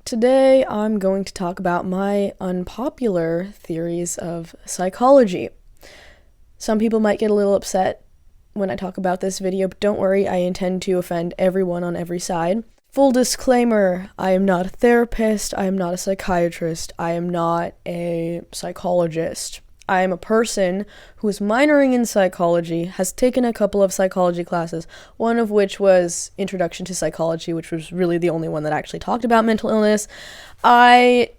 Today, I'm going to talk about my unpopular theories of psychology. Some people might get a little upset when I talk about this video, but don't worry, I intend to offend everyone on every side. Full disclaimer, I am not a therapist, I am not a psychiatrist, I am not a psychologist. I am a person who is minoring in psychology, has taken a couple of psychology classes, one of which was Introduction to Psychology, which was really the only one that actually talked about mental illness. I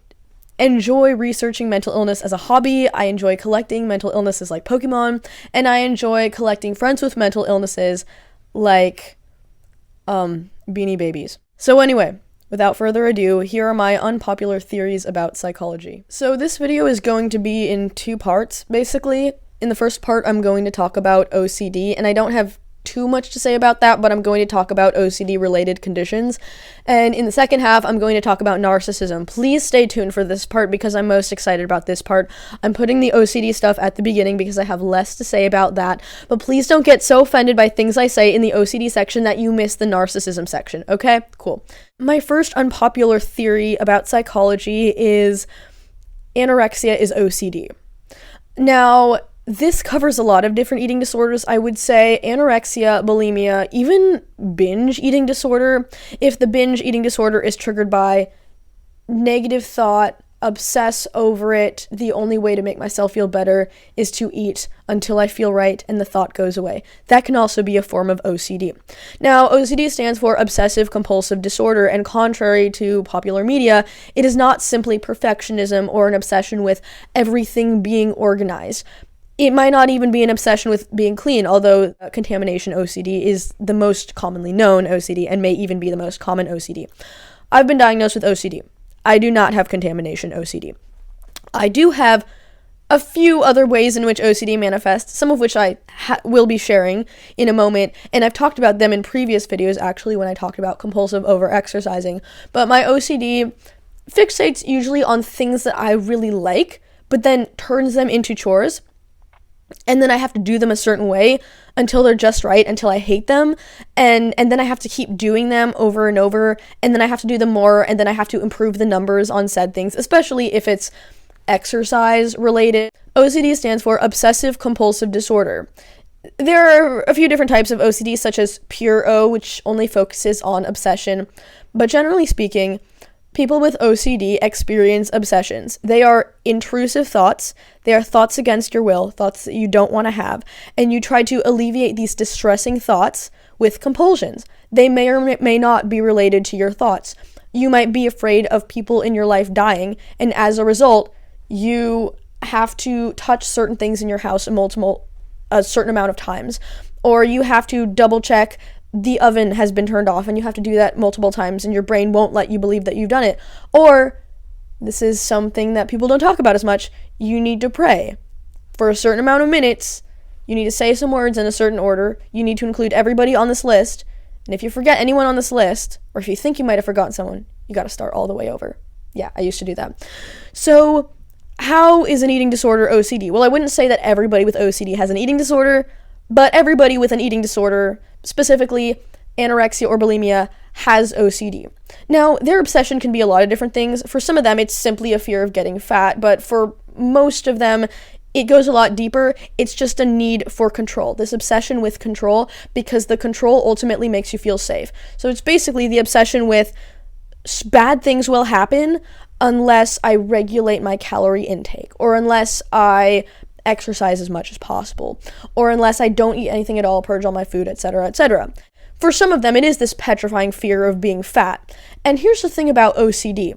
enjoy researching mental illness as a hobby. I enjoy collecting mental illnesses like Pokemon, and I enjoy collecting friends with mental illnesses like Beanie Babies. So anyway, without further ado, here are my unpopular theories about psychology. So this video is going to be in two parts, basically. In the first part, I'm going to talk about OCD, and I don't have too much to say about that, but I'm going to talk about OCD-related conditions. And in the second half, I'm going to talk about narcissism. Please stay tuned for this part because I'm most excited about this part. I'm putting the OCD stuff at the beginning because I have less to say about that, but please don't get so offended by things I say in the OCD section that you miss the narcissism section, okay? Cool. My first unpopular theory about psychology is anorexia is OCD. Now, this covers a lot of different eating disorders. I would say anorexia, bulimia, even binge eating disorder. If the binge eating disorder is triggered by negative thought, obsess over it, the only way to make myself feel better is to eat until I feel right and the thought goes away. That can also be a form of OCD. Now, OCD stands for obsessive compulsive disorder, and contrary to popular media, it is not simply perfectionism or an obsession with everything being organized. It might not even be an obsession with being clean, although contamination OCD is the most commonly known OCD and may even be the most common OCD. I've been diagnosed with OCD. I do not have contamination OCD. I do have a few other ways in which OCD manifests, some of which I will be sharing in a moment, and I've talked about them in previous videos, actually, when I talked about compulsive over-exercising. But my OCD fixates usually on things that I really like, but then turns them into chores. And then I have to do them a certain way until they're just right, until I hate them, and then I have to keep doing them over and over, and then I have to do them more, and then I have to improve the numbers on said things, especially if it's exercise related. OCD stands for obsessive compulsive disorder. There are a few different types of OCD, such as pure O, which only focuses on obsession, but generally speaking, people with OCD experience obsessions. They are intrusive thoughts. They are thoughts against your will, thoughts that you don't want to have, and you try to alleviate these distressing thoughts with compulsions. They may or may not be related to your thoughts. You might be afraid of people in your life dying, and as a result, you have to touch certain things in your house a certain amount of times, or you have to double check the oven has been turned off, and you have to do that multiple times, and your brain won't let you believe that you've done it. Or, this is something that people don't talk about as much, you need to pray for a certain amount of minutes. You need to say some words in a certain order. You need to include everybody on this list, and if you forget anyone on this list, or if you think you might have forgotten someone, you gotta start all the way over. Yeah, I used to do that. So, how is an eating disorder OCD? Well, I wouldn't say that everybody with OCD has an eating disorder, but everybody with an eating disorder, specifically anorexia or bulimia, has OCD. Now, their obsession can be a lot of different things. For some of them, it's simply a fear of getting fat, but for most of them, it goes a lot deeper. It's just a need for control, this obsession with control, because the control ultimately makes you feel safe. So it's basically the obsession with bad things will happen unless I regulate my calorie intake, or unless I exercise as much as possible, or unless I don't eat anything at all, purge all my food, etc., etc. For some of them, it is this petrifying fear of being fat. And here's the thing about OCD.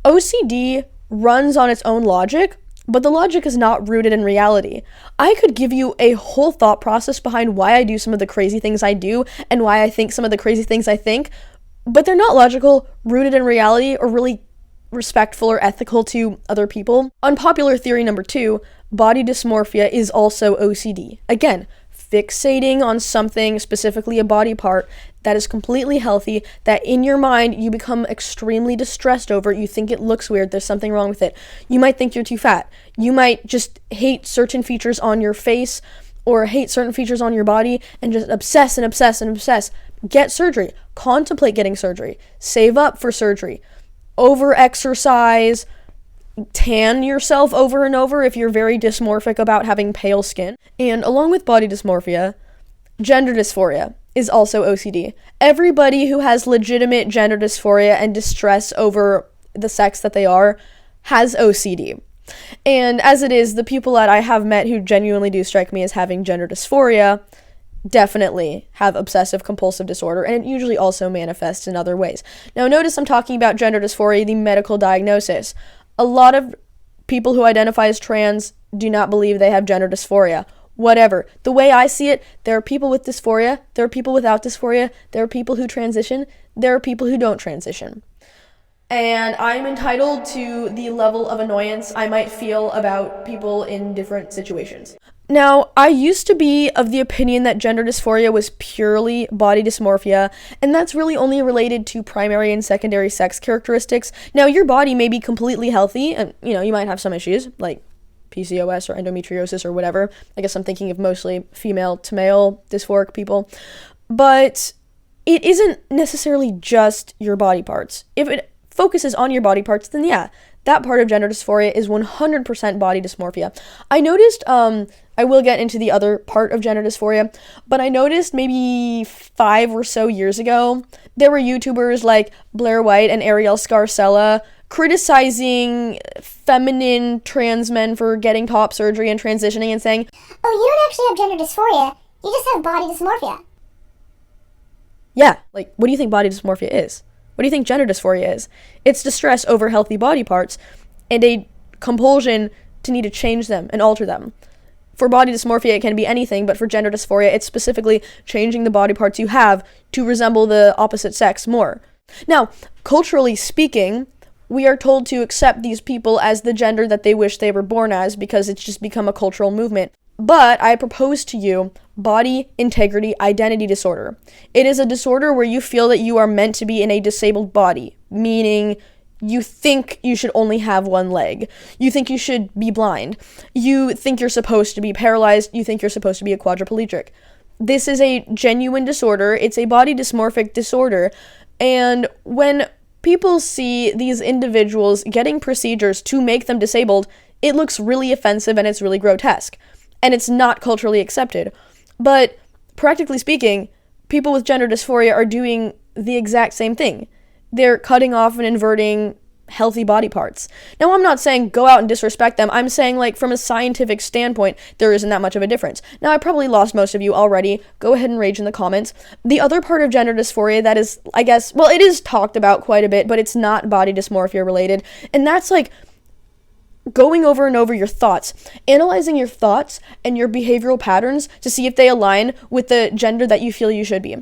OCD runs on its own logic, but the logic is not rooted in reality. I could give you a whole thought process behind why I do some of the crazy things I do, and why I think some of the crazy things I think, but they're not logical, rooted in reality, or really respectful or ethical to other people. Unpopular theory number 2, body dysmorphia is also OCD. Again, fixating on something, specifically a body part, that is completely healthy, that in your mind you become extremely distressed over. You think it looks weird, there's something wrong with it. You might think you're too fat. You might just hate certain features on your face or hate certain features on your body and just obsess and obsess and obsess. Get surgery. Contemplate getting surgery. Save up for surgery. over-exercise, tan yourself over and over if you're very dysmorphic about having pale skin. And along with body dysmorphia, gender dysphoria is also OCD. Everybody who has legitimate gender dysphoria and distress over the sex that they are has OCD. And as it is, the people that I have met who genuinely do strike me as having gender dysphoria definitely have obsessive compulsive disorder, and it usually also manifests in other ways. Now notice I'm talking about gender dysphoria, the medical diagnosis. A lot of people who identify as trans do not believe they have gender dysphoria. Whatever. The way I see it, there are people with dysphoria, there are people without dysphoria, there are people who transition, there are people who don't transition. And I'm entitled to the level of annoyance I might feel about people in different situations. Now, I used to be of the opinion that gender dysphoria was purely body dysmorphia, and that's really only related to primary and secondary sex characteristics. Now, your body may be completely healthy, and, you might have some issues, like PCOS or endometriosis or whatever. I guess I'm thinking of mostly female to male dysphoric people. But it isn't necessarily just your body parts. If it focuses on your body parts, then yeah, that part of gender dysphoria is 100% body dysmorphia. I noticed, I will get into the other part of gender dysphoria, but I noticed maybe 5 or so years ago, there were YouTubers like Blair White and Ariel Scarcella criticizing feminine trans men for getting top surgery and transitioning and saying, "Oh, you don't actually have gender dysphoria, you just have body dysmorphia." Yeah, like, what do you think body dysmorphia is? What do you think gender dysphoria is? It's distress over healthy body parts and a compulsion to need to change them and alter them. For body dysmorphia, it can be anything, but for gender dysphoria, it's specifically changing the body parts you have to resemble the opposite sex more. Now, culturally speaking, we are told to accept these people as the gender that they wish they were born as because it's just become a cultural movement. But I propose to you body integrity identity disorder. It is a disorder where you feel that you are meant to be in a disabled body, meaning you think you should only have one leg. You think you should be blind. You think you're supposed to be paralyzed. You think you're supposed to be a quadriplegic. This is a genuine disorder. It's a body dysmorphic disorder. And when people see these individuals getting procedures to make them disabled, it looks really offensive and it's really grotesque. And it's not culturally accepted. But practically speaking, people with gender dysphoria are doing the exact same thing. They're cutting off and inverting healthy body parts. Now, I'm not saying go out and disrespect them. I'm saying, like, from a scientific standpoint, there isn't that much of a difference. Now, I probably lost most of you already. Go ahead and rage in the comments. The other part of gender dysphoria that is, I guess, well, it is talked about quite a bit, but it's not body dysmorphia related. And that's, like, going over and over your thoughts, analyzing your thoughts and your behavioral patterns to see if they align with the gender that you feel you should be.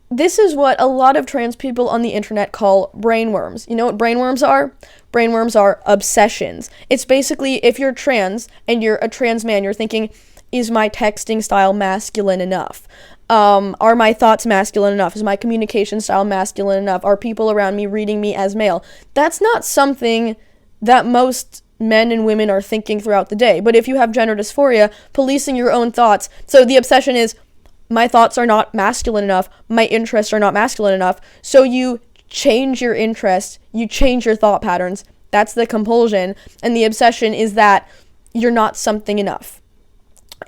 This is what a lot of trans people on the internet call brainworms. You know what brainworms are? Brainworms are obsessions. It's basically if you're trans and you're a trans man, you're thinking, is my texting style masculine enough? Are my thoughts masculine enough? Is my communication style masculine enough? Are people around me reading me as male? That's not something that most men and women are thinking throughout the day. But if you have gender dysphoria, policing your own thoughts, so the obsession is, my thoughts are not masculine enough, my interests are not masculine enough, so you change your interests, you change your thought patterns. That's the compulsion, and the obsession is that you're not something enough.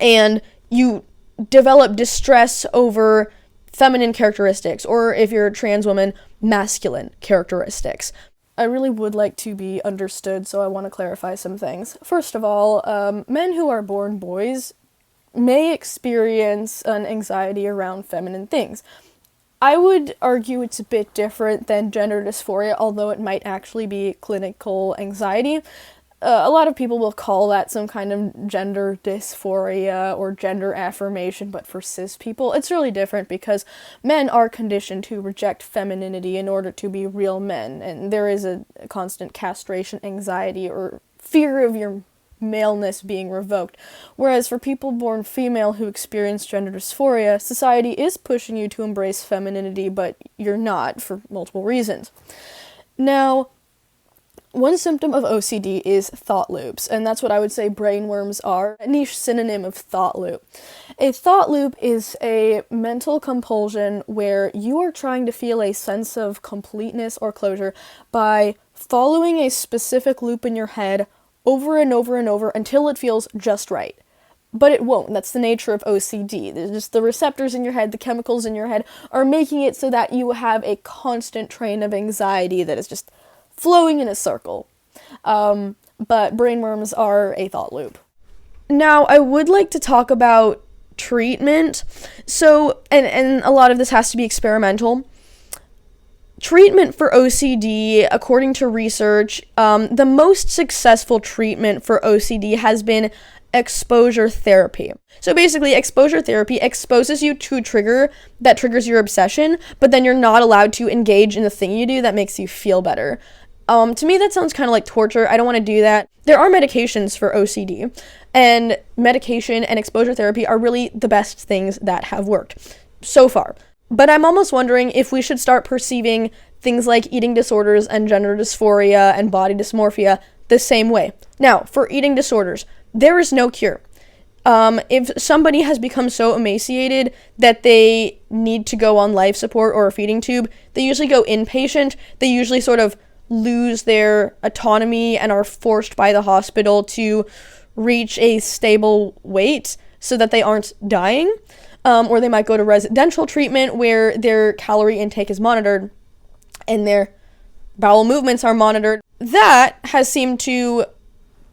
And you develop distress over feminine characteristics, or if you're a trans woman, masculine characteristics. I really would like to be understood, so I want to clarify some things. First of all, men who are born boys may experience an anxiety around feminine things. I would argue it's a bit different than gender dysphoria, although it might actually be clinical anxiety. A lot of people will call that some kind of gender dysphoria or gender affirmation, but for cis people, it's really different because men are conditioned to reject femininity in order to be real men, and there is a constant castration anxiety or fear of your maleness being revoked. Whereas for people born female who experience gender dysphoria, society is pushing you to embrace femininity, but you're not for multiple reasons. Now, one symptom of OCD is thought loops, and that's what I would say brainworms are, a niche synonym of thought loop. A thought loop is a mental compulsion where you are trying to feel a sense of completeness or closure by following a specific loop in your head over and over and over until it feels just right. But it won't. That's the nature of OCD. There's just the receptors in your head, the chemicals in your head are making it so that you have a constant train of anxiety that is just flowing in a circle. But brainworms are a thought loop. Now, I would like to talk about treatment. So, and a lot of this has to be experimental. Treatment for OCD, according to research, the most successful treatment for OCD has been exposure therapy. So basically, exposure therapy exposes you to a trigger that triggers your obsession, but then you're not allowed to engage in the thing you do that makes you feel better. To me, that sounds kind of like torture. I don't want to do that. There are medications for OCD, and medication and exposure therapy are really the best things that have worked so far. But I'm almost wondering if we should start perceiving things like eating disorders and gender dysphoria and body dysmorphia the same way. Now, for eating disorders, there is no cure. If somebody has become so emaciated that they need to go on life support or a feeding tube, they usually go inpatient. They usually sort of lose their autonomy and are forced by the hospital to reach a stable weight so that they aren't dying. Or they might go to residential treatment where their calorie intake is monitored and their bowel movements are monitored. That has seemed to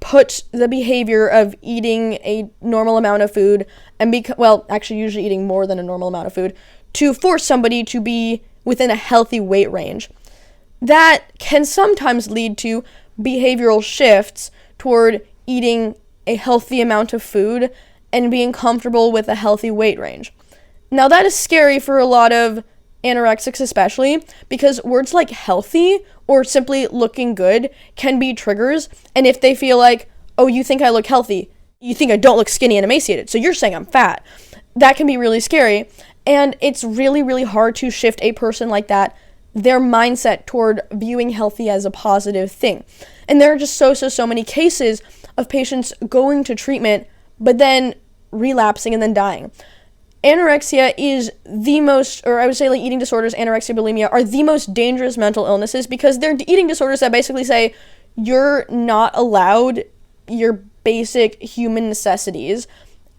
put the behavior of eating a normal amount of food and actually usually eating more than a normal amount of food to force somebody to be within a healthy weight range. That can sometimes lead to behavioral shifts toward eating a healthy amount of food and being comfortable with a healthy weight range. Now that is scary for a lot of anorexics especially, because words like healthy or simply looking good can be triggers, and if they feel like, oh, you think I look healthy, you think I don't look skinny and emaciated, so you're saying I'm fat, that can be really scary, and it's really, really hard to shift a person like that, their mindset toward viewing healthy as a positive thing. And there are just so many cases of patients going to treatment, but then relapsing and then dying. Anorexia is the most, or I would say like eating disorders, anorexia, bulimia, are the most dangerous mental illnesses because they're eating disorders that basically say you're not allowed your basic human necessities,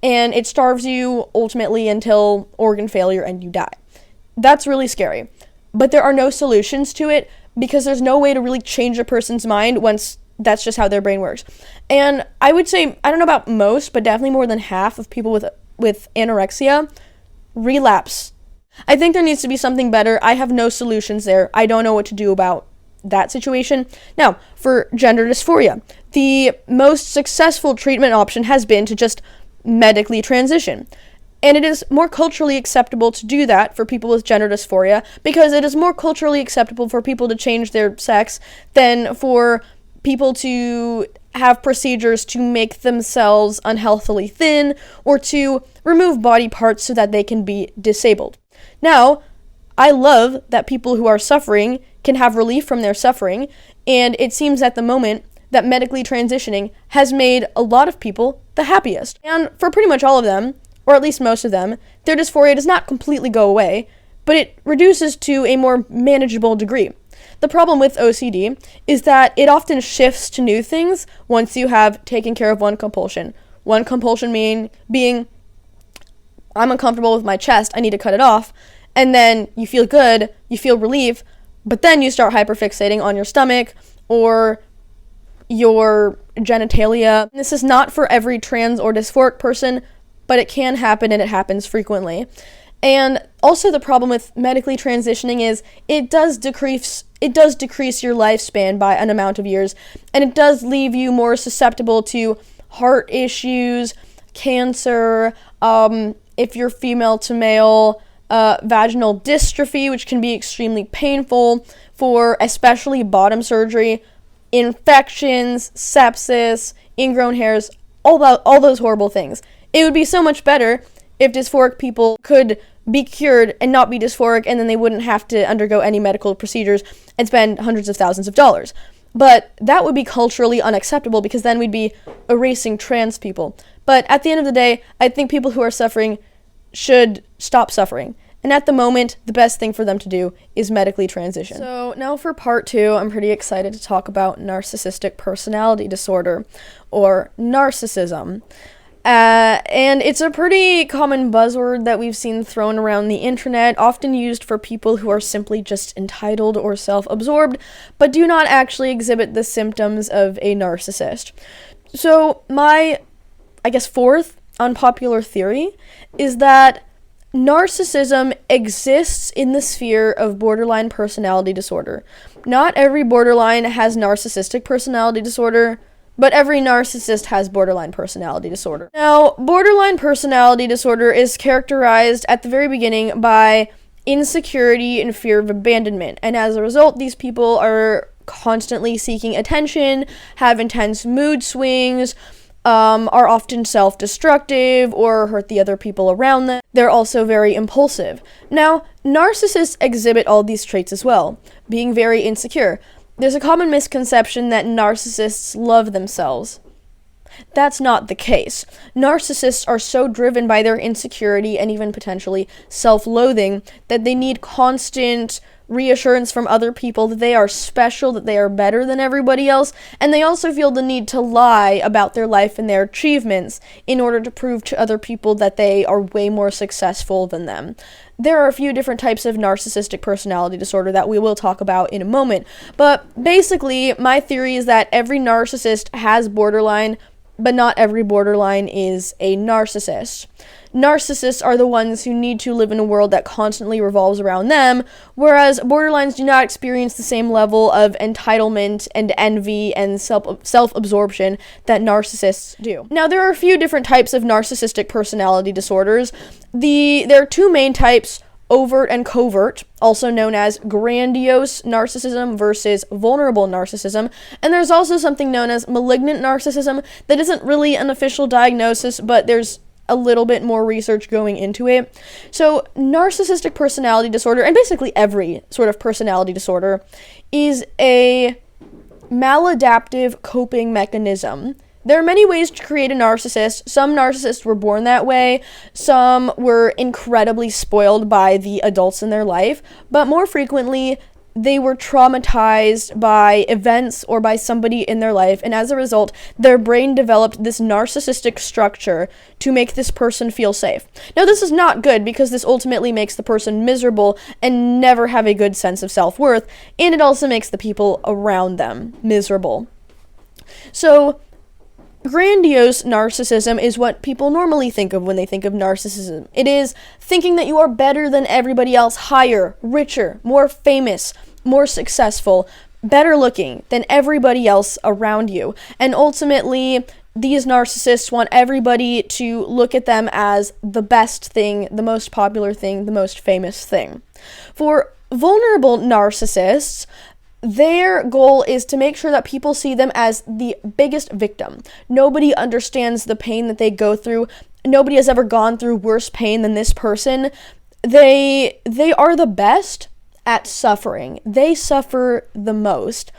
and it starves you ultimately until organ failure and you die. That's really scary. But there are no solutions to it because there's no way to really change a person's mind once that's just how their brain works. And I would say, I don't know about most, but definitely more than half of people with anorexia relapse. I think there needs to be something better. I have no solutions there. I don't know what to do about that situation. Now, for gender dysphoria, the most successful treatment option has been to just medically transition. And it is more culturally acceptable to do that for people with gender dysphoria because it is more culturally acceptable for people to change their sex than for people to have procedures to make themselves unhealthily thin or to remove body parts so that they can be disabled. Now, I love that people who are suffering can have relief from their suffering, and it seems at the moment that medically transitioning has made a lot of people the happiest. And for pretty much all of them, or at least most of them, their dysphoria does not completely go away, but it reduces to a more manageable degree. The problem with OCD is that it often shifts to new things once you have taken care of one compulsion. One compulsion being, I'm uncomfortable with my chest, I need to cut it off, and then you feel good, you feel relief, but then you start hyperfixating on your stomach or your genitalia. This is not for every trans or dysphoric person, but it can happen and it happens frequently. And also the problem with medically transitioning is it does decrease your lifespan by an amount of years, and it does leave you more susceptible to heart issues, cancer, if you're female to male, vaginal dystrophy, which can be extremely painful for especially bottom surgery, infections, sepsis, ingrown hairs, all those horrible things. It would be so much better if dysphoric people could be cured and not be dysphoric, and then they wouldn't have to undergo any medical procedures and spend hundreds of thousands of dollars. But that would be culturally unacceptable because then we'd be erasing trans people. But at the end of the day, I think people who are suffering should stop suffering. And at the moment, the best thing for them to do is medically transition. So now for part 2, I'm pretty excited to talk about narcissistic personality disorder, or narcissism. And it's a pretty common buzzword that we've seen thrown around the internet, often used for people who are simply just entitled or self-absorbed, but do not actually exhibit the symptoms of a narcissist. So my, fourth unpopular theory is that narcissism exists in the sphere of borderline personality disorder. Not every borderline has narcissistic personality disorder, but every narcissist has borderline personality disorder. Now, borderline personality disorder is characterized at the very beginning by insecurity and fear of abandonment, and as a result, these people are constantly seeking attention, have intense mood swings, are often self-destructive or hurt the other people around them. They're also very impulsive. Now, narcissists exhibit all these traits as well, being very insecure. There's a common misconception that narcissists love themselves. That's not the case. Narcissists are so driven by their insecurity and even potentially self-loathing that they need constant reassurance from other people that they are special, that they are better than everybody else, and they also feel the need to lie about their life and their achievements in order to prove to other people that they are way more successful than them. There are a few different types of narcissistic personality disorder that we will talk about in a moment, but basically, my theory is that every narcissist has borderline, but not every borderline is a narcissist. Narcissists are the ones who need to live in a world that constantly revolves around them, whereas borderlines do not experience the same level of entitlement and envy and self-absorption that narcissists do. Now, there are a few different types of narcissistic personality disorders. There are two main types: overt and covert, also known as grandiose narcissism versus vulnerable narcissism. And there's also something known as malignant narcissism that isn't really an official diagnosis, but there's a little bit more research going into it. So narcissistic personality disorder, and basically every sort of personality disorder, is a maladaptive coping mechanism. There are many ways to create a narcissist. Some narcissists were born that way. Some were incredibly spoiled by the adults in their life. But more frequently, they were traumatized by events or by somebody in their life. And as a result, their brain developed this narcissistic structure to make this person feel safe. Now, this is not good because this ultimately makes the person miserable and never have a good sense of self-worth. And it also makes the people around them miserable. So, grandiose narcissism is what people normally think of when they think of narcissism. It is thinking that you are better than everybody else, higher, richer, more famous, more successful, better looking than everybody else around you. And ultimately, these narcissists want everybody to look at them as the best thing, the most popular thing, the most famous thing. For vulnerable narcissists, their goal is to make sure that people see them as the biggest victim. Nobody understands the pain that they go through. Nobody has ever gone through worse pain than this person. They are the best at suffering. They suffer the most.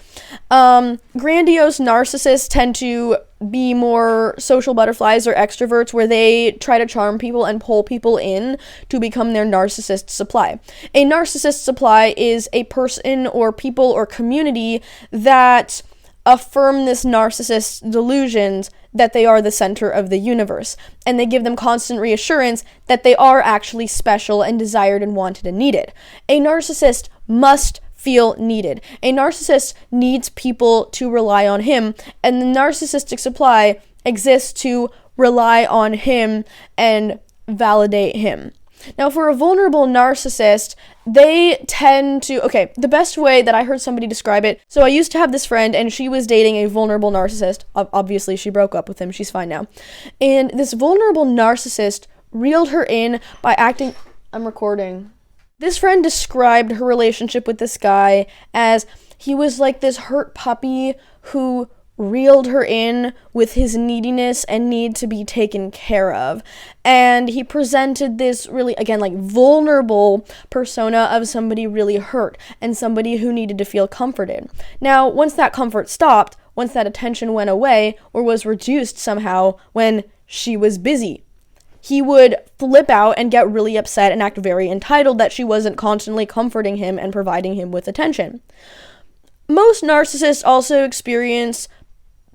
Grandiose narcissists tend to be more social butterflies or extroverts, where they try to charm people and pull people in to become their narcissist supply. A narcissist supply is a person or people or community that affirm this narcissist's delusions that they are the center of the universe, and they give them constant reassurance that they are actually special and desired and wanted and needed. A narcissist must feel needed. A narcissist needs people to rely on him, and the narcissistic supply exists to rely on him and validate him. Now, for a vulnerable narcissist, they tend to, the best way that I heard somebody describe it, so I used to have this friend, and she was dating a vulnerable narcissist. Obviously, she broke up with him. She's fine now. And this vulnerable narcissist reeled her in by acting... I'm recording. This friend described her relationship with this guy as he was like this hurt puppy who reeled her in with his neediness and need to be taken care of. And he presented this really, again, like vulnerable persona of somebody really hurt and somebody who needed to feel comforted. Now, once that comfort stopped, once that attention went away or was reduced somehow when she was busy, he would flip out and get really upset and act very entitled that she wasn't constantly comforting him and providing him with attention. Most narcissists also experience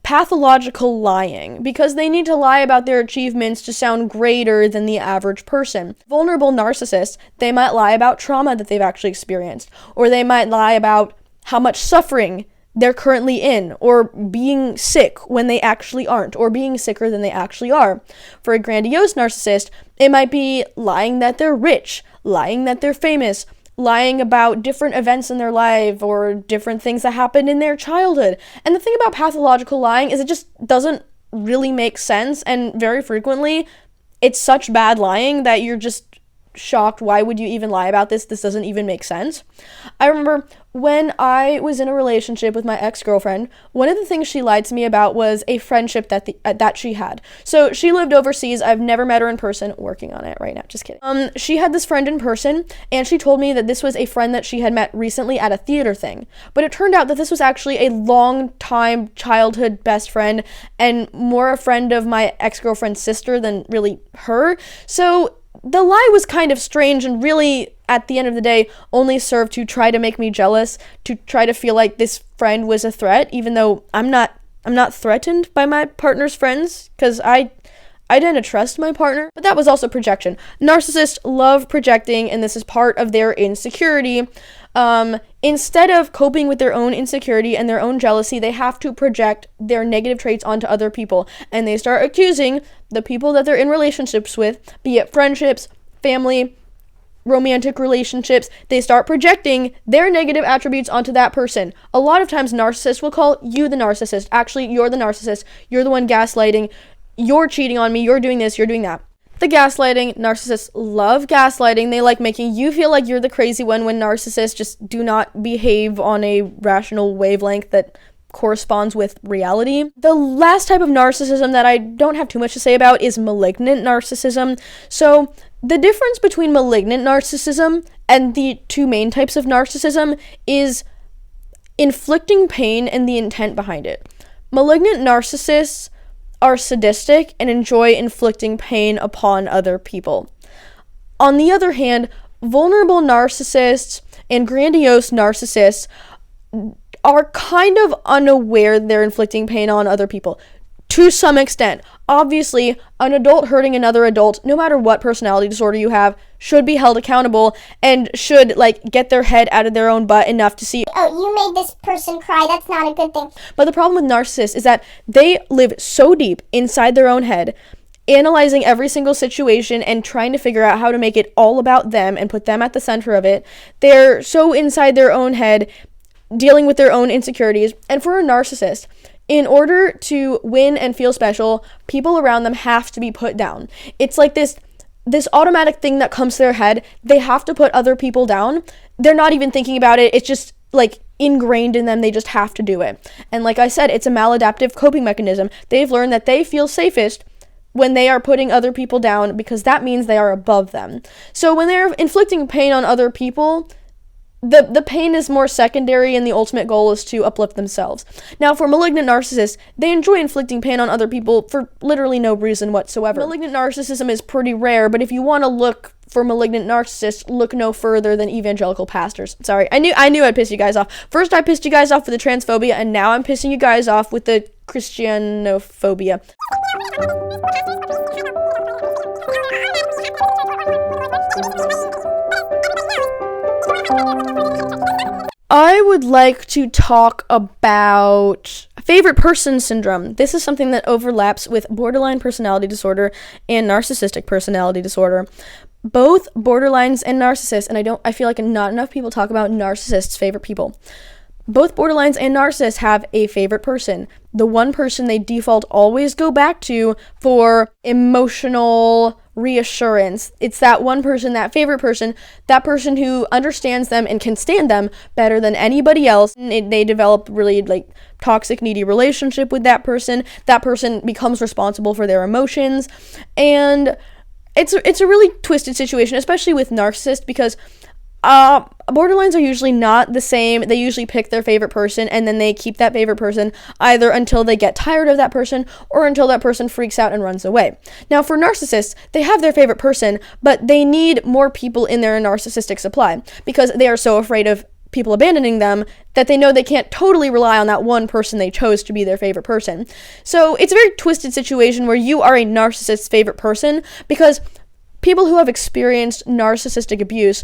pathological lying because they need to lie about their achievements to sound greater than the average person. Vulnerable narcissists, they might lie about trauma that they've actually experienced, or they might lie about how much suffering they're currently in, or being sick when they actually aren't, or being sicker than they actually are. For a grandiose narcissist, it might be lying that they're rich, lying that they're famous, lying about different events in their life or different things that happened in their childhood. And the thing about pathological lying is it just doesn't really make sense, and very frequently it's such bad lying that you're just shocked. Why would you even lie about this? This doesn't even make sense. I remember when I was in a relationship with my ex-girlfriend, one of the things she lied to me about was a friendship that she had. So she lived overseas. I've never met her in person. Working on it right now. Just kidding. She had this friend in person, and she told me that this was a friend that she had met recently at a theater thing. But it turned out that this was actually a long-time childhood best friend, and more a friend of my ex-girlfriend's sister than really her. So the lie was kind of strange and really, at the end of the day, only served to try to make me jealous, to try to feel like this friend was a threat, even though I'm not threatened by my partner's friends, because I didn't trust my partner. But that was also projection. Narcissists love projecting, and this is part of their insecurity. Instead of coping with their own insecurity and their own jealousy, they have to project their negative traits onto other people, and they start accusing the people that they're in relationships with, be it friendships, family, romantic relationships. They start projecting their negative attributes onto that person. A lot of times narcissists will call you the narcissist. Actually, you're the narcissist. You're the one gaslighting. You're cheating on me. You're doing this. You're doing that. The gaslighting. Narcissists love gaslighting. They like making you feel like you're the crazy one when narcissists just do not behave on a rational wavelength that corresponds with reality. The last type of narcissism that I don't have too much to say about is malignant narcissism. So the difference between malignant narcissism and the two main types of narcissism is inflicting pain and the intent behind it. Malignant narcissists are sadistic and enjoy inflicting pain upon other people. On the other hand, vulnerable narcissists and grandiose narcissists are kind of unaware they're inflicting pain on other people to some extent. Obviously, an adult hurting another adult, no matter what personality disorder you have, should be held accountable and should, get their head out of their own butt enough to see, oh, you made this person cry, that's not a good thing. But the problem with narcissists is that they live so deep inside their own head, analyzing every single situation and trying to figure out how to make it all about them and put them at the center of it. They're so inside their own head, dealing with their own insecurities. And for a narcissist, in order to win and feel special, people around them have to be put down. It's like this automatic thing that comes to their head. They have to put other people down. They're not even thinking about it. It's just ingrained in them. They just have to do it. And like I said, it's a maladaptive coping mechanism. They've learned that they feel safest when they are putting other people down because that means they are above them. So when they're inflicting pain on other people, the pain is more secondary and the ultimate goal is to uplift themselves. Now, for malignant narcissists, they enjoy inflicting pain on other people for literally no reason whatsoever. Malignant narcissism is pretty rare, but if you want to look for malignant narcissists, look no further than evangelical pastors. Sorry, I knew I'd piss you guys off. First I pissed you guys off with the transphobia, and now I'm pissing you guys off with the Christianophobia. I would like to talk about favorite person syndrome. This is something that overlaps with borderline personality disorder and narcissistic personality disorder. Both borderlines and narcissists, and I feel like not enough people talk about narcissists' favorite people. Both borderlines and narcissists have a favorite person. The one person they default always go back to for emotional reassurance. It's that one person, that favorite person, that person who understands them and can stand them better than anybody else. They develop really toxic, needy relationship with that person. That person becomes responsible for their emotions. And it's a really twisted situation, especially with narcissists, because Borderlines are usually not the same. They usually pick their favorite person and then they keep that favorite person either until they get tired of that person or until that person freaks out and runs away. Now, for narcissists, they have their favorite person, but they need more people in their narcissistic supply because they are so afraid of people abandoning them that they know they can't totally rely on that one person they chose to be their favorite person. So it's a very twisted situation where you are a narcissist's favorite person because people who have experienced narcissistic abuse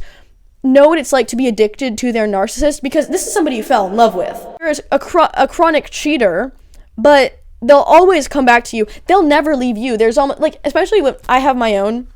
know what it's like to be addicted to their narcissist because this is somebody you fell in love with. There's a chronic cheater, but they'll always come back to you. They'll never leave you. There's almost, like, especially when I have my own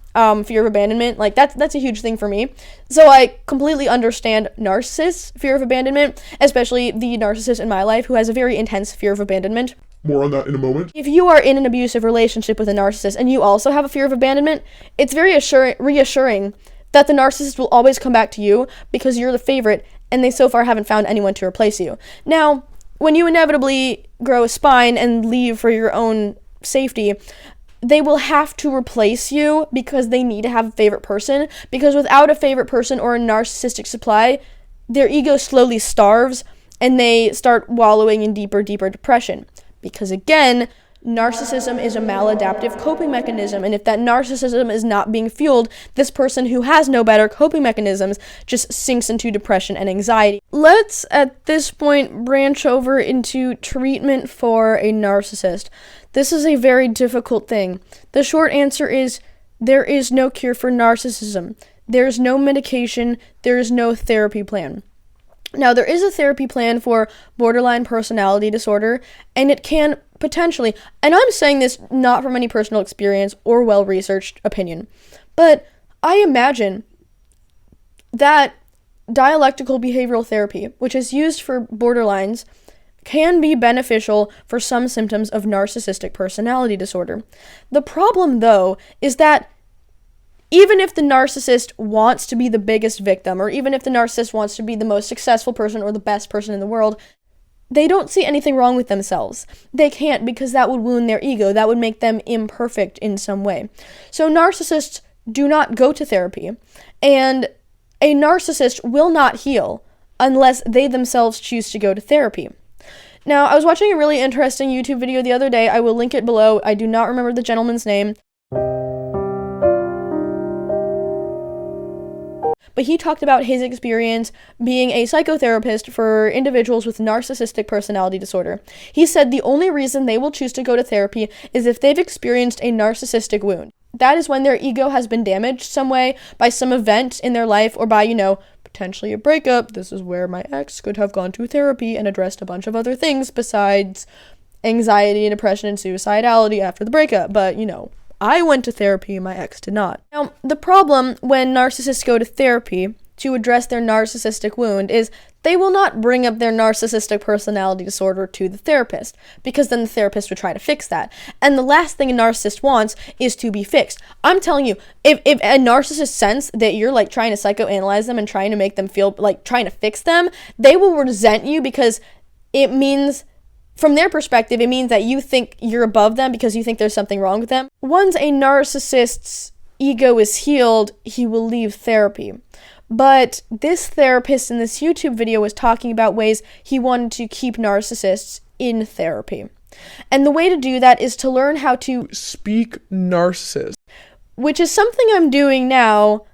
fear of abandonment, like that's a huge thing for me. So I completely understand narcissists' fear of abandonment, especially the narcissist in my life who has a very intense fear of abandonment. More on that in a moment. If you are in an abusive relationship with a narcissist and you also have a fear of abandonment, it's very reassuring that the narcissist will always come back to you because you're the favorite and they so far haven't found anyone to replace you. Now, when you inevitably grow a spine and leave for your own safety, they will have to replace you because they need to have a favorite person, because without a favorite person or a narcissistic supply, their ego slowly starves and they start wallowing in deeper depression. Because again, narcissism is a maladaptive coping mechanism, and if that narcissism is not being fueled, this person who has no better coping mechanisms just sinks into depression and anxiety. Let's, at this point, branch over into treatment for a narcissist. This is a very difficult thing. The short answer is there is no cure for narcissism. There is no medication. There is no therapy plan. Now, there is a therapy plan for borderline personality disorder, and it can potentially, and I'm saying this not from any personal experience or well-researched opinion, but I imagine that dialectical behavioral therapy, which is used for borderlines, can be beneficial for some symptoms of narcissistic personality disorder. The problem, though, is that even if the narcissist wants to be the biggest victim, or even if the narcissist wants to be the most successful person or the best person in the world, they don't see anything wrong with themselves. They can't, because that would wound their ego. That would make them imperfect in some way. So narcissists do not go to therapy, and a narcissist will not heal unless they themselves choose to go to therapy. Now, I was watching a really interesting YouTube video the other day. I will link it below. I do not remember the gentleman's name, but he talked about his experience being a psychotherapist for individuals with narcissistic personality disorder. He said the only reason they will choose to go to therapy is if they've experienced a narcissistic wound. That is when their ego has been damaged some way by some event in their life or by, potentially a breakup. This is where my ex could have gone to therapy and addressed a bunch of other things besides anxiety and depression and suicidality after the breakup. But, I went to therapy, my ex did not. Now, the problem when narcissists go to therapy to address their narcissistic wound is they will not bring up their narcissistic personality disorder to the therapist, because then the therapist would try to fix that. And the last thing a narcissist wants is to be fixed. I'm telling you, if a narcissist sense that you're trying to psychoanalyze them and trying to make them feel like trying to fix them, they will resent you because it means, from their perspective, it means that you think you're above them because you think there's something wrong with them. Once a narcissist's ego is healed, he will leave therapy. But this therapist in this YouTube video was talking about ways he wanted to keep narcissists in therapy. And the way to do that is to learn how to speak narcissist, which is something I'm doing now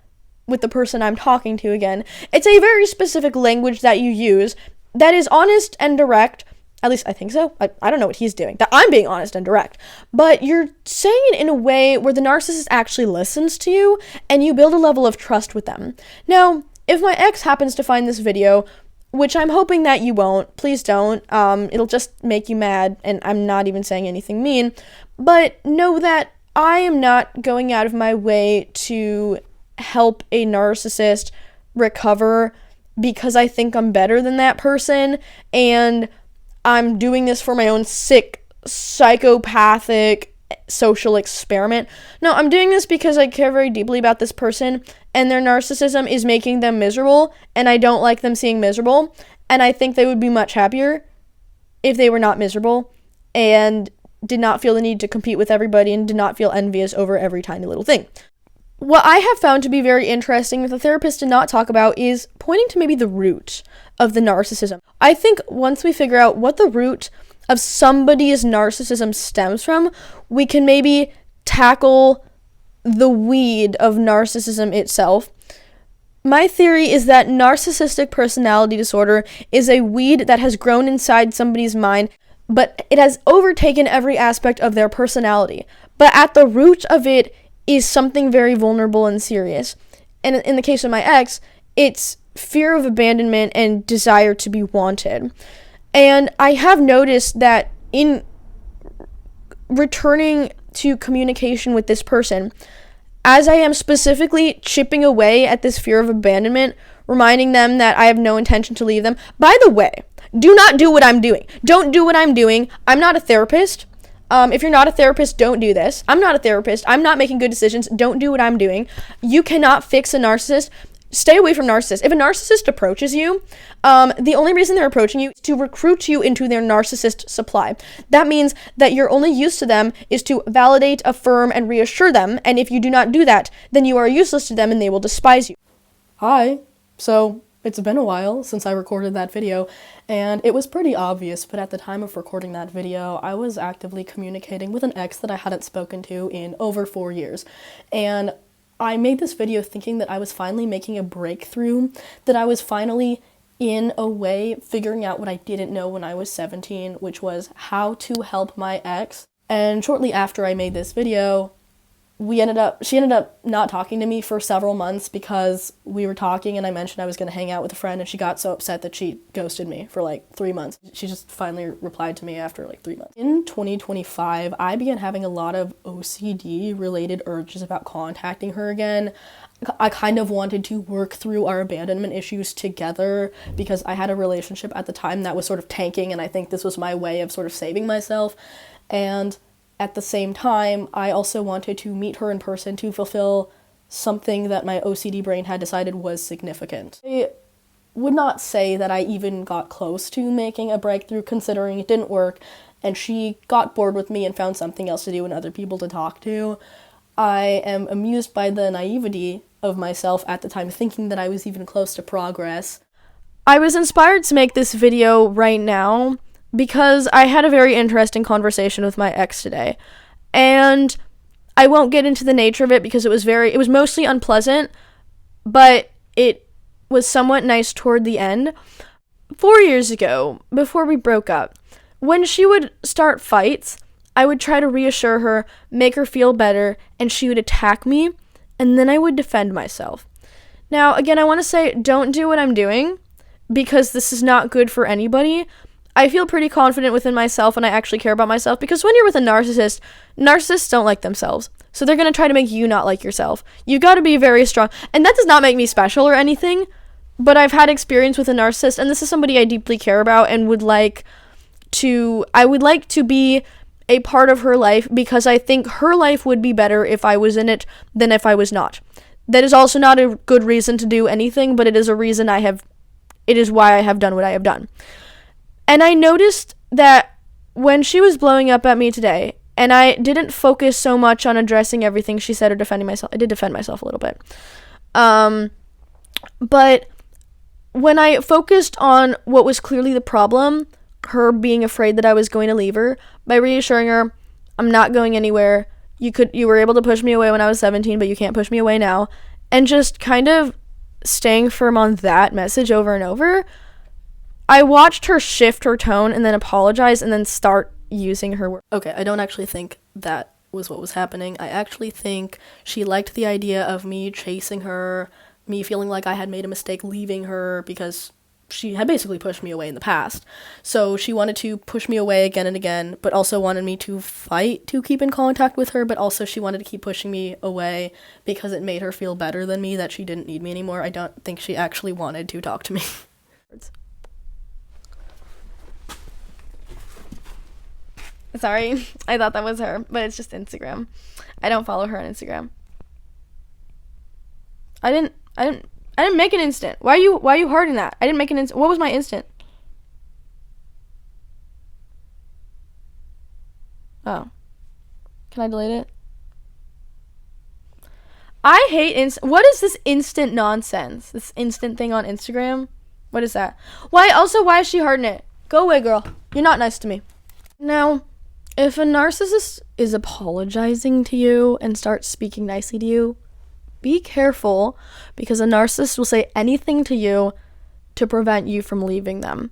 with the person I'm talking to again. It's a very specific language that you use that is honest and direct. At least I think so. I don't know what he's doing. That I'm being honest and direct. But you're saying it in a way where the narcissist actually listens to you and you build a level of trust with them. Now, if my ex happens to find this video, which I'm hoping that you won't, please don't. It'll just make you mad, and I'm not even saying anything mean. But know that I am not going out of my way to help a narcissist recover because I think I'm better than that person, and I'm doing this for my own sick, psychopathic social experiment. No, I'm doing this because I care very deeply about this person, and their narcissism is making them miserable, and I don't like them seeing miserable, and I think they would be much happier if they were not miserable, and did not feel the need to compete with everybody, and did not feel envious over every tiny little thing. What I have found to be very interesting that the therapist did not talk about is pointing to maybe the root of the narcissism. I think once we figure out what the root of somebody's narcissism stems from, we can maybe tackle the weed of narcissism itself. My theory is that narcissistic personality disorder is a weed that has grown inside somebody's mind, but it has overtaken every aspect of their personality. But at the root of it is something very vulnerable and serious. And in the case of my ex, it's fear of abandonment and desire to be wanted. And I have noticed that in returning to communication with this person, as I am specifically chipping away at this fear of abandonment, reminding them that I have no intention to leave them. By the way, do not do what I'm doing. Don't do what I'm doing. I'm not a therapist. If you're not a therapist, don't do this. I'm not a therapist. I'm not making good decisions. Don't do what I'm doing. You cannot fix a narcissist. Stay away from narcissists. If a narcissist approaches you, the only reason they're approaching you is to recruit you into their narcissist supply. That means that your only use to them is to validate, affirm, and reassure them, and if you do not do that, then you are useless to them and they will despise you. Hi. So, it's been a while since I recorded that video, and it was pretty obvious, but at the time of recording that video, I was actively communicating with an ex that I hadn't spoken to in over 4 years, and I made this video thinking that I was finally making a breakthrough, that I was finally, in a way, figuring out what I didn't know when I was 17, which was how to help my ex. And shortly after I made this video, she ended up not talking to me for several months because we were talking and I mentioned I was going to hang out with a friend, and she got so upset that she ghosted me for like 3 months. She just finally replied to me after like 3 months. In 2025, I began having a lot of OCD related urges about contacting her again. I kind of wanted to work through our abandonment issues together because I had a relationship at the time that was sort of tanking, and I think this was my way of sort of saving myself. And at the same time, I also wanted to meet her in person to fulfill something that my OCD brain had decided was significant. I would not say that I even got close to making a breakthrough, considering it didn't work, and she got bored with me and found something else to do and other people to talk to. I am amused by the naivety of myself at the time, thinking that I was even close to progress. I was inspired to make this video right now because I had a very interesting conversation with my ex today, and I won't get into the nature of it because it was mostly unpleasant, but it was somewhat nice toward the end. 4 years ago, before we broke up, when she would start fights, I would try to reassure her, make her feel better, and she would attack me, and then I would defend myself. Now, again, I want to say, don't do what I'm doing, because this is not good for anybody. I feel pretty confident within myself and I actually care about myself, because when you're with a narcissist, narcissists don't like themselves. So they're going to try to make you not like yourself. You got to be very strong. And that does not make me special or anything, but I've had experience with a narcissist, and this is somebody I deeply care about and I would like to be a part of her life, because I think her life would be better if I was in it than if I was not. That is also not a good reason to do anything, but it is why I have done what I have done. And I noticed that when she was blowing up at me today, and I didn't focus so much on addressing everything she said or defending myself. I did defend myself a little bit. But when I focused on what was clearly the problem, her being afraid that I was going to leave her, by reassuring her, I'm not going anywhere. You were able to push me away when I was 17, but you can't push me away now. And just kind of staying firm on that message over and over, I watched her shift her tone and then apologize and then start using her words. Okay, I don't actually think that was what was happening. I actually think she liked the idea of me chasing her, me feeling like I had made a mistake leaving her because she had basically pushed me away in the past. So she wanted to push me away again and again, but also wanted me to fight to keep in contact with her, but also she wanted to keep pushing me away because it made her feel better than me that she didn't need me anymore. I don't think she actually wanted to talk to me. Sorry, I thought that was her, but it's just Instagram. I don't follow her on Instagram. I didn't make an instant. Why are you harding that? I didn't make an instant. What was my instant? Oh. Can I delete it? I hate what is this instant nonsense? This instant thing on Instagram? What is that? Why is she hearting it? Go away, girl. You're not nice to me. Now, if a narcissist is apologizing to you and starts speaking nicely to you, be careful, because a narcissist will say anything to you to prevent you from leaving them.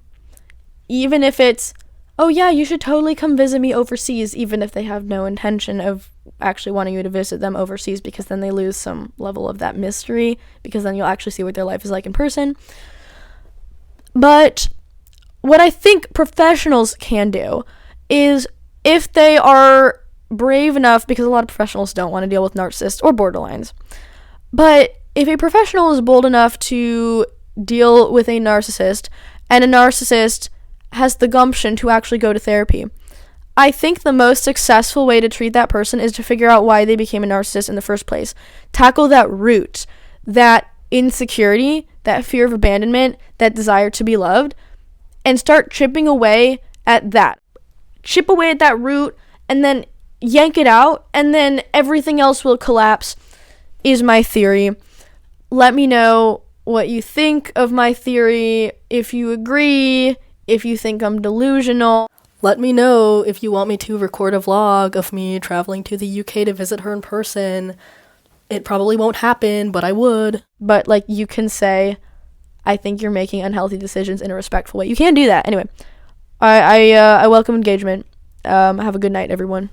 Even if it's, oh yeah, you should totally come visit me overseas, even if they have no intention of actually wanting you to visit them overseas, because then they lose some level of that mystery, because then you'll actually see what their life is like in person. But what I think professionals can do is, if they are brave enough, because a lot of professionals don't want to deal with narcissists or borderlines, but if a professional is bold enough to deal with a narcissist, and a narcissist has the gumption to actually go to therapy, I think the most successful way to treat that person is to figure out why they became a narcissist in the first place. Tackle that root, that insecurity, that fear of abandonment, that desire to be loved, and start chipping away at that. Chip away at that root, and then yank it out, and then everything else will collapse, is my theory. Let me know what you think of my theory, if you agree, if you think I'm delusional. Let me know if you want me to record a vlog of me traveling to the UK to visit her in person. It probably won't happen, but I would. But, like, you can say, I think you're making unhealthy decisions in a respectful way. You can do that. Anyway, I welcome engagement. Have a good night, everyone.